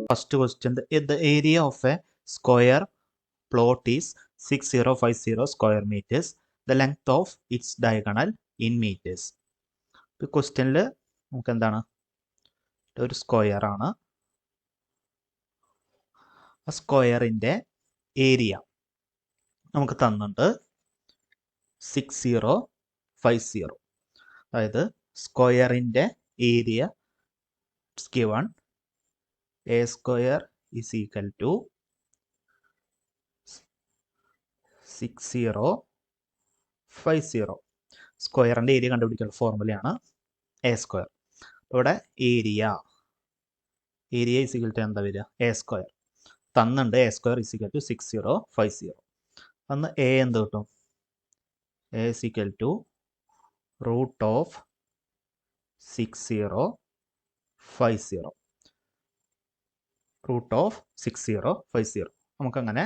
First question, the area of a square plot is 6050 square meters. The length of its diagonal in meters. ഈ ക്വസ്റ്റ്യനിൽ നമുക്ക് എന്താണ്, ഒരു square ആണ്. ആ സ്ക്വയറിൻ്റെ ഏരിയ നമുക്ക് തന്നിട്ടുണ്ട് 6050. അതായത് സ്ക്വയറിൻ്റെ area given a square is equal to 6050. സ്ക്വയറിൻ്റെ ഏരിയ കണ്ടുപിടിക്കുന്ന ഫോർമുലയാണ് എ സ്ക്വയർ. ഇവിടെ ഏരിയ ഈസ് ഈക്വൽ ടു എന്താ വരിക, എ സ്ക്വയർ തന്നുണ്ട്. A square is equal to 6050. അന്ന് എ എന്ത് കിട്ടും, a is equal to root of 6050. Root of 6050. നമുക്കങ്ങനെ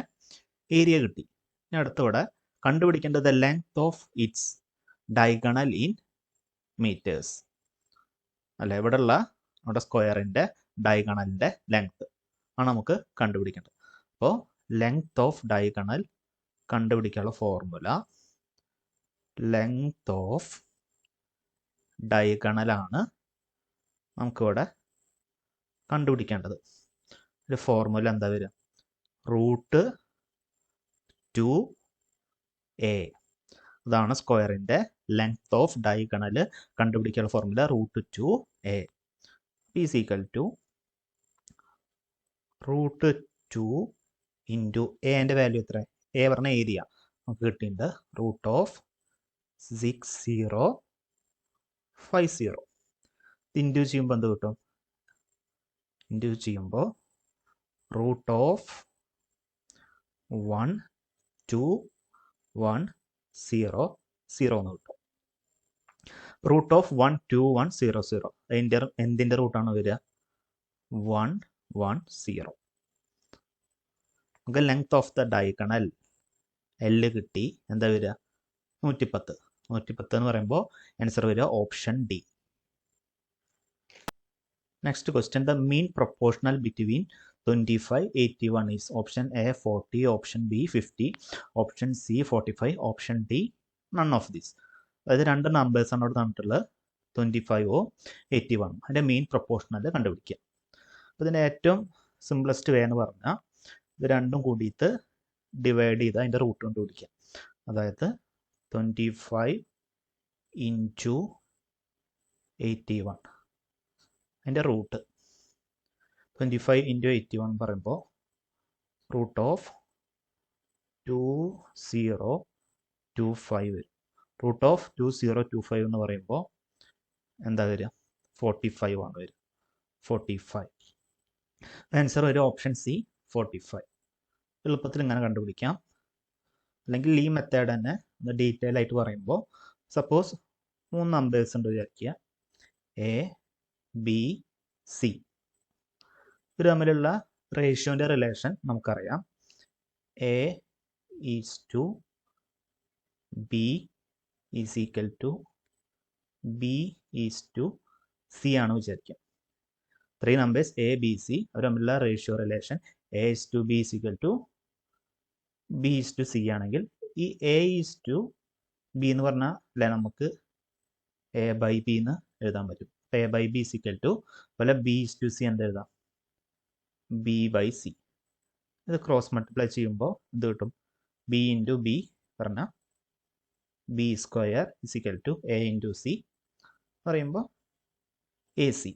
ഏരിയ കിട്ടി. ഇനി അടുത്തിവിടെ കണ്ടുപിടിക്കേണ്ടത് length of its diagonal in metres അല്ലെ. ഇവിടെ സ്ക്വയറിൻ്റെ ഡയഗണലിൻ്റെ ലെങ്ത് ആണ് നമുക്ക് കണ്ടുപിടിക്കേണ്ടത്. അപ്പോൾ ലെങ്ത് ഓഫ് ഡയഗണൽ കണ്ടുപിടിക്കാനുള്ള ഫോർമുല ലെങ്ത് ഓഫ് ഡയഗണലാണ് നമുക്കിവിടെ കണ്ടുപിടിക്കേണ്ടത്. ഒരു ഫോർമുല എന്താ വരിക, റൂട്ട് 2a. അതാണ് സ്ക്വയറിൻ്റെ ലെങ്ത് ഓഫ് ഡയഗണൽ കണ്ടുപിടിക്കാനുള്ള formula root 2a is equal to root 2 into എൻ്റെ വാല്യൂ എത്ര, എ പറഞ്ഞ ഏരിയ നമുക്ക് കിട്ടിയിട്ടുണ്ട് റൂട്ട് ഓഫ് 6050. ഇൻറ്റു ചെയ്യുമ്പോൾ എന്ത് കിട്ടും, ഇൻറ്റു ചെയ്യുമ്പോൾ റൂട്ട് ഓഫ് 1210 എന്ന് കിട്ടും. റൂട്ട് ഓഫ് 12100 എന്തിൻ്റെ റൂട്ടാണ് വരിക, 110. നമുക്ക് length of the diagonal L കിട്ടി, എന്താ വരിക 110. 110 എന്ന് പറയുമ്പോൾ ആൻസർ വരിക option D. Next question, the mean proportional between 25, 81 is option A 40, option B 50, option C 45, option D none of this. അതായത് രണ്ട് നമ്പേഴ്സാണ് അവിടെ തന്നിട്ടുള്ളത്, 25 81. അതിൻ്റെ മെയിൻ പ്രൊപ്പോർഷണൽ കണ്ടുപിടിക്കുക. അപ്പോൾ ഇതിൻ്റെ ഏറ്റവും സിംപ്ലസ്റ്റ് വേ എന്ന് പറഞ്ഞാൽ ഇത് രണ്ടും കൂടിയിട്ട് ഡിവൈഡ് ചെയ്ത് അതിൻ്റെ റൂട്ട് കണ്ടുപിടിക്കുക. അതായത് 25 ഇൻറ്റു 81 അതിൻ്റെ റൂട്ട് 25 ഇൻറ്റു 81 പറയുമ്പോൾ റൂട്ട് ഓഫ് 2025 വരും. റൂട്ട് ഓഫ് 2025 എന്ന് പറയുമ്പോൾ എന്താ വരിക, 45 ആണ് വരിക. 45 ആൻസർ വരും ഓപ്ഷൻ സി 45. എളുപ്പത്തിൽ ഇങ്ങനെ കണ്ടുപിടിക്കാം. അല്ലെങ്കിൽ ഈ മെത്തേഡ് തന്നെ ഡീറ്റെയിൽ ആയിട്ട് പറയുമ്പോൾ, സപ്പോസ് 3 നമ്പേഴ്സ് ഉണ്ട് വിചാരിക്കുക, എ ബി സി. ഇത് തമ്മിലുള്ള റേഷ്യോൻ്റെ റിലേഷൻ നമുക്കറിയാം, A is to B is equal to B is to C ആണ് വിചാരിക്കുക. 3 നമ്പേഴ്സ് എ ബി സി അവർ തമ്മിലുള്ള ratio relation A is to B is equal to B is to C ആണെങ്കിൽ ഈ എ ഈസ് ടു ബി എന്ന് പറഞ്ഞാൽ അല്ലെ നമുക്ക് എ ബൈ ബി എന്ന് എഴുതാൻ പറ്റും. A by B is equal to അതുപോലെ ബി ഈസ് ടു സി എന്ത് എഴുതാം, ബി ബൈ സി. ഇത് ക്രോസ് മൾട്ടിപ്ലൈ ചെയ്യുമ്പോൾ ഇത് കിട്ടും, ബി ഇൻറ്റു ബി പറഞ്ഞാൽ B square is equal to A into C പറയുമ്പോൾ എ സി.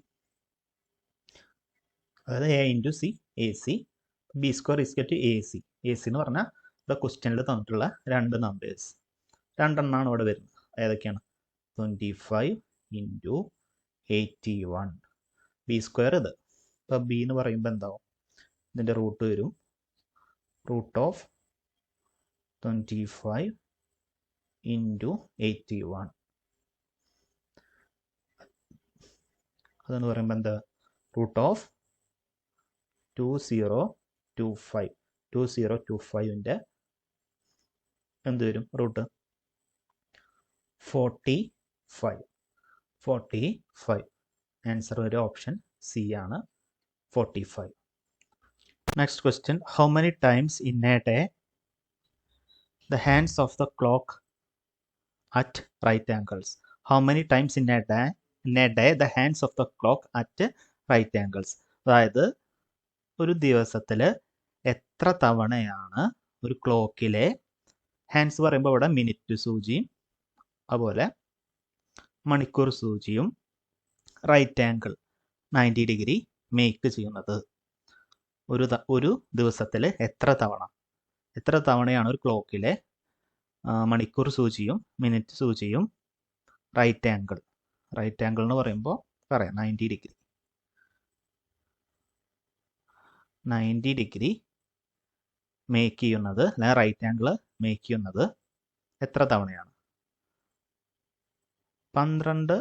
അതായത് A into C A C, B square is equal to A C. A C എന്ന് പറഞ്ഞാൽ ഇവിടെ ക്വസ്റ്റ്യനിൽ തന്നിട്ടുള്ള രണ്ട് നമ്പേഴ്സ് രണ്ടെണ്ണമാണ് ഇവിടെ വരുന്നത്. ഏതൊക്കെയാണ്, 25 ഇൻറ്റു 81, ബി സ്ക്വയർ ഇത്. ഇപ്പോൾ ബി എന്ന് പറയുമ്പോൾ എന്താവും, ഇതിൻ്റെ റൂട്ട് വരും റൂട്ട് ഓഫ് 25 ഇൻറ്റു 81. അതെന്ന് പറയുമ്പോൾ എന്താ, റൂട്ട് ഓഫ് 2025. 2025ൻ്റെ എന്ത് വരും, റൂട്ട് 45. ആൻസർ വരും ഓപ്ഷൻ സി ആണ് 45. Next question, how many times in A day the hands of the clock at right angles? How many times in a day the hands of the clock at right angles? അതായത് ഒരു ദിവസത്തിൽ എത്ര തവണയാണ് ഒരു ക്ലോക്കിലെ hands പറയുമ്പോൾ ഇവിടെ minute സൂചിയും അതുപോലെ മണിക്കൂർ സൂചിയും റൈറ്റ് ആംഗിൾ 90 ഡിഗ്രി മേക്ക് ചെയ്യുന്നത്. ഒരു ദിവസത്തിൽ എത്ര തവണയാണ് ഒരു ക്ലോക്കിലെ മണിക്കൂർ സൂചിയും മിനിറ്റ് സൂചിയും റൈറ്റ് ആംഗിൾ എന്ന് പറയുമ്പോൾ പറയാം 90 ഡിഗ്രി മേക്ക് ചെയ്യുന്നത്, അല്ലെങ്കിൽ റൈറ്റ് ആംഗിൾ മേക്ക് ചെയ്യുന്നത് എത്ര തവണയാണ്? 12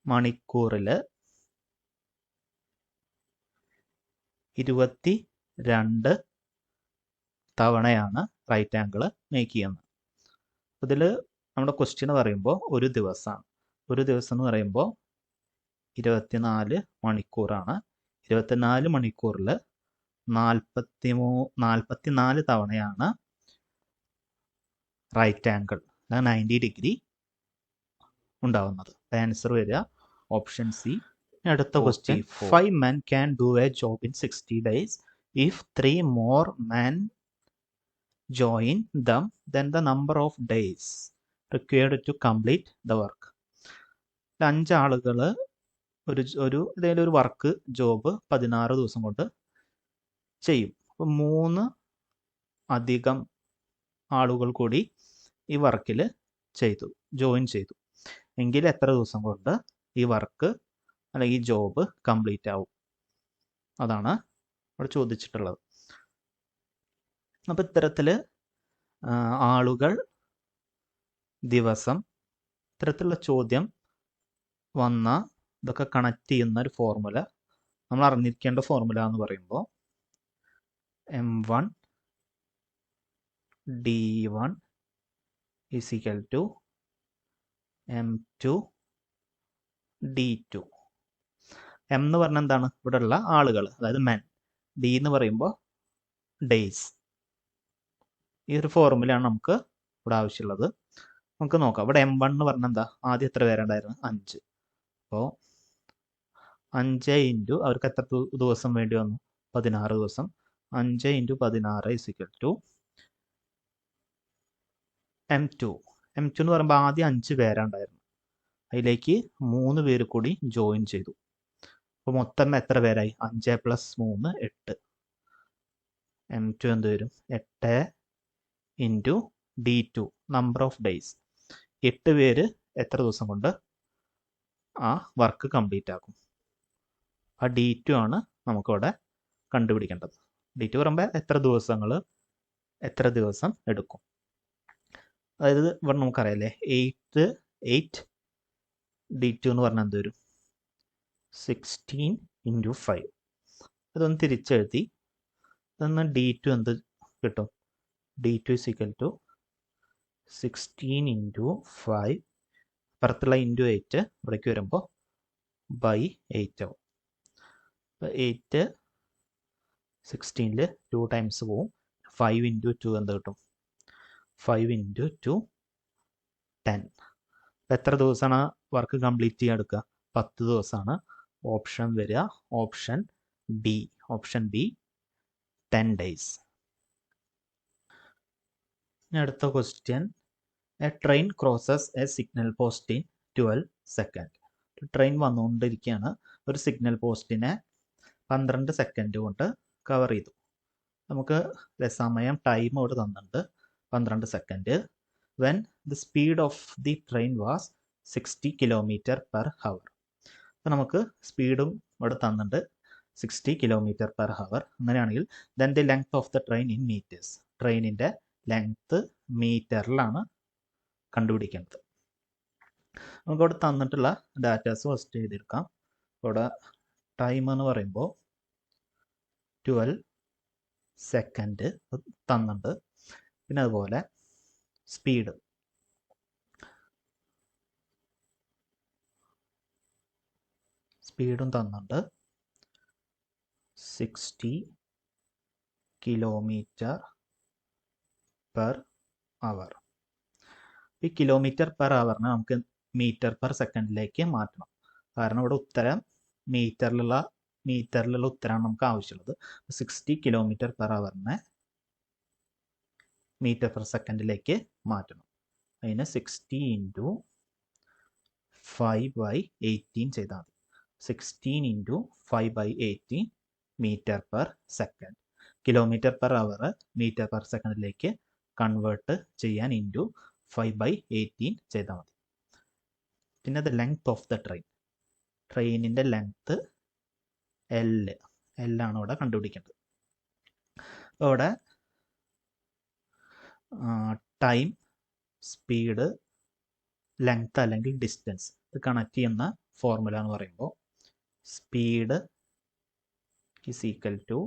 മണിക്കൂറിൽ 22 തവണയാണ് റൈറ്റ് ആംഗിൾ മേക്ക് ചെയ്യുന്നത്. ഇതിൽ നമ്മുടെ ക്വസ്റ്റ്യൻ പറയുമ്പോൾ ഒരു ദിവസമാണ്. ഒരു ദിവസം എന്ന് പറയുമ്പോൾ 24 മണിക്കൂറാണ്. 24 മണിക്കൂറിൽ 44 തവണയാണ് റൈറ്റ് ആംഗിൾ 90 ഡിഗ്രി ഉണ്ടാവുന്നത്. ആൻസർ വരിക ഓപ്ഷൻ സി. അടുത്ത question, 5 men can do a job in 60 days. If 3 more men join them, then the number of days required to complete the work. 5 ആളുകൾ ഏതെങ്കിലും ഒരു വർക്ക് ജോബ് 16 ദിവസം കൊണ്ട് ചെയ്യും. അപ്പോൾ 3 അധികം ആളുകൾ കൂടി ഈ വർക്കിൽ ജോയിൻ ചെയ്തു എങ്കിൽ എത്ര ദിവസം കൊണ്ട് ഈ വർക്ക് അല്ലെങ്കിൽ ഈ ജോബ് കംപ്ലീറ്റ് ആവും? അതാണ് ഇവിടെ ചോദിച്ചിട്ടുള്ളത്. അപ്പോൾ ഇത്തരത്തിൽ ആളുകൾ, ദിവസം, ഇത്തരത്തിലുള്ള ചോദ്യം വന്ന ഇതൊക്കെ കണക്ട് ചെയ്യുന്ന ഒരു ഫോർമുല, നമ്മൾ അറിഞ്ഞിരിക്കേണ്ട ഫോർമുല എന്ന് പറയുമ്പോൾ M1 D1 is equal to M2 D2. M എന്ന് പറഞ്ഞാൽ എന്താണ്? ഇവിടെ ഉള്ള ആളുകൾ, അതായത് മെൻ. ഡി എന്ന് പറയുമ്പോൾ ഡേയ്സ്. ഈ ഒരു ഫോർമുലയാണ് നമുക്ക് ഇവിടെ ആവശ്യമുള്ളത്. നമുക്ക് നോക്കാം. ഇവിടെ M1 എന്ന് പറഞ്ഞാൽ എന്താ? ആദ്യം എത്ര പേരുണ്ടായിരുന്നു? 5. അപ്പോൾ 5 ഇൻറ്റു അവർക്ക് എത്ര ദിവസം വേണ്ടി വന്നു? 16 ദിവസം. 5 into 16 is equal to M2. M2 എന്ന് പറയുമ്പോൾ ആദ്യം 5 പേരുണ്ടായിരുന്നു, അതിലേക്ക് 3 പേര് കൂടി ജോയിൻ ചെയ്തു. അപ്പോൾ മൊത്തം എത്ര പേരായി? 5 + 3 8. M2 എന്ത് വരും? 8 into D2 number of days. 8 പേര് എത്ര ദിവസം കൊണ്ട് ആ വർക്ക് കംപ്ലീറ്റ് ആക്കും? ആ D2 ആണ് നമുക്കിവിടെ കണ്ടുപിടിക്കേണ്ടത്. D2 പറയുമ്പോൾ എത്ര ദിവസം എടുക്കും. അതായത് ഇവിടെ നമുക്കറിയാലേ 8 D2 എന്ന് പറഞ്ഞാൽ എന്ത് വരും? 16 ഇൻറ്റു 5. ഇതൊന്ന് തിരിച്ചെഴുതി ഇതൊന്ന് D2 എന്ത് കിട്ടും? D2 is equal to 16 into 5. പുറത്തുള്ള ഇൻറ്റു 8 ഇവിടേക്ക് വരുമ്പോൾ ബൈ 8 ആവും. അപ്പോൾ 8 16ൽ 2 ടൈംസ് പോവും. 5 ഇൻറ്റു 2 എന്ത് കിട്ടും? 5 ഇൻറ്റു 2 10. എത്ര ദിവസമാണ് വർക്ക് കംപ്ലീറ്റ് ചെയ്യാൻ എടുക്കുക? 10 ദിവസമാണ് ഓപ്ഷൻ വരിക. Option B 10 days. അടുത്ത question, a train crosses a signal post in 12 second. Train വന്നുകൊണ്ടിരിക്കുകയാണ്, ഒരു സിഗ്നൽ പോസ്റ്റിനെ 12 സെക്കൻഡ് കൊണ്ട് കവർ ചെയ്തു. നമുക്ക് സമയം ടൈം ഇവിടെ തന്നിട്ടുണ്ട് 12 second. When the speed of the train was 60 km/h. അപ്പോൾ നമുക്ക് സ്പീഡും ഇവിടെ തന്നിട്ടുണ്ട് 60 km/h. അങ്ങനെയാണെങ്കിൽ then the length of the train in metres. ട്രെയിനിൻ്റെ ലെങ്ത് മീറ്ററിലാണ് കണ്ടുപിടിക്കേണ്ടത്. നമുക്കിവിടെ തന്നിട്ടുള്ള ഡാറ്റാസ് ഫസ്റ്റ് എഴുതിയെടുക്കാം. ഇവിടെ ടൈം എന്ന് പറയുമ്പോൾ 12 സെക്കൻഡ് തന്നിട്ടുണ്ട്. പിന്നെ അതുപോലെ സ്പീഡ് സ്പീഡും തന്നുണ്ട് 60 km/h. ഈ കിലോമീറ്റർ പെർ അവറിനെ നമുക്ക് മീറ്റർ പെർ സെക്കൻഡിലേക്ക് മാറ്റണം. കാരണം ഇവിടെ ഉത്തരം മീറ്ററിലുള്ള ഉത്തരമാണ് നമുക്ക് ആവശ്യമുള്ളത്. 60 km/h മീറ്റർ പെർ സെക്കൻഡിലേക്ക് മാറ്റണം. അതിന് 60 × 5/18 ചെയ്താൽ മതി. 16 × 5/18 metre per second. Kilometre per hour metre per സെക്കൻഡിലേക്ക് കൺവേർട്ട് ചെയ്യാൻ ഇൻറ്റു 5/18 ചെയ്താൽ മതി. പിന്നെ ദ ലെങ്ത് ഓഫ് ദ ട്രെയിനിൻ്റെ ലെങ്ത്ത് L ആണ് ഇവിടെ കണ്ടുപിടിക്കേണ്ടത്. അപ്പോൾ ഇവിടെ ടൈം, സ്പീഡ്, ലെങ്ത് അല്ലെങ്കിൽ ഡിസ്റ്റൻസ് ഇത് കണക്ട് ചെയ്യുന്ന ഫോർമുല എന്ന് പറയുമ്പോൾ speed is equal to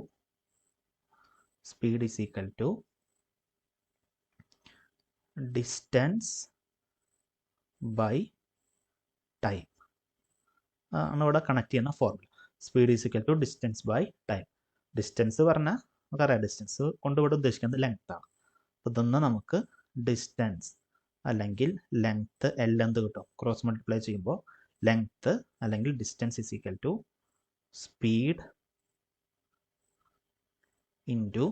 distance by time ആണ് ഇവിടെ കണക്ട് ചെയ്യുന്ന formula. Speed is equal to distance by time. Distance പറഞ്ഞാൽ നമുക്കറിയാം, ഡിസ്റ്റൻസ് കൊണ്ട് ഇവിടെ ഉദ്ദേശിക്കുന്നത് ലെങ്ത് ആണ്. അപ്പോൾ ഇതൊന്ന് നമുക്ക് ഡിസ്റ്റൻസ് അല്ലെങ്കിൽ ലെങ്ത് L എന്ത് കിട്ടും? ക്രോസ് മൾട്ടിപ്ലൈ ചെയ്യുമ്പോൾ ലെങ്ത് അല്ലെങ്കിൽ distance is equal to speed into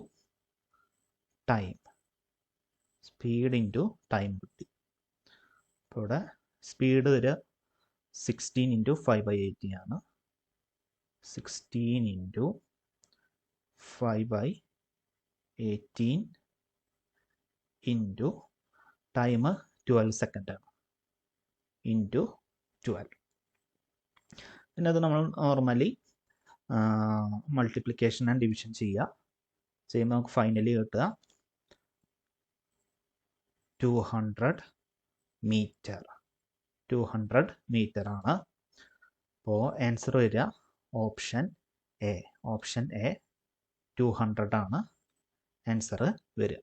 time. Speed into time കിട്ടി. അപ്പോൾ ഇവിടെ സ്പീഡ് വരിക 16 × 5/18 ആണ്. 16 × 5/18 ഇൻറ്റു ടൈം 12 സെക്കൻഡ് ആണ്. ഇൻറ്റു 12. പിന്നെ അത് നമ്മൾ നോർമലി മൾട്ടിപ്ലിക്കേഷൻ ആൻഡ് ഡിവിഷൻ ചെയ്യുമ്പോൾ നമുക്ക് ഫൈനലി കിട്ടുക 200 മീറ്റർ ആണ്. അപ്പോൾ ആൻസർ വരിക ഓപ്ഷൻ എ 200 ആണ് ആൻസർ വരിക.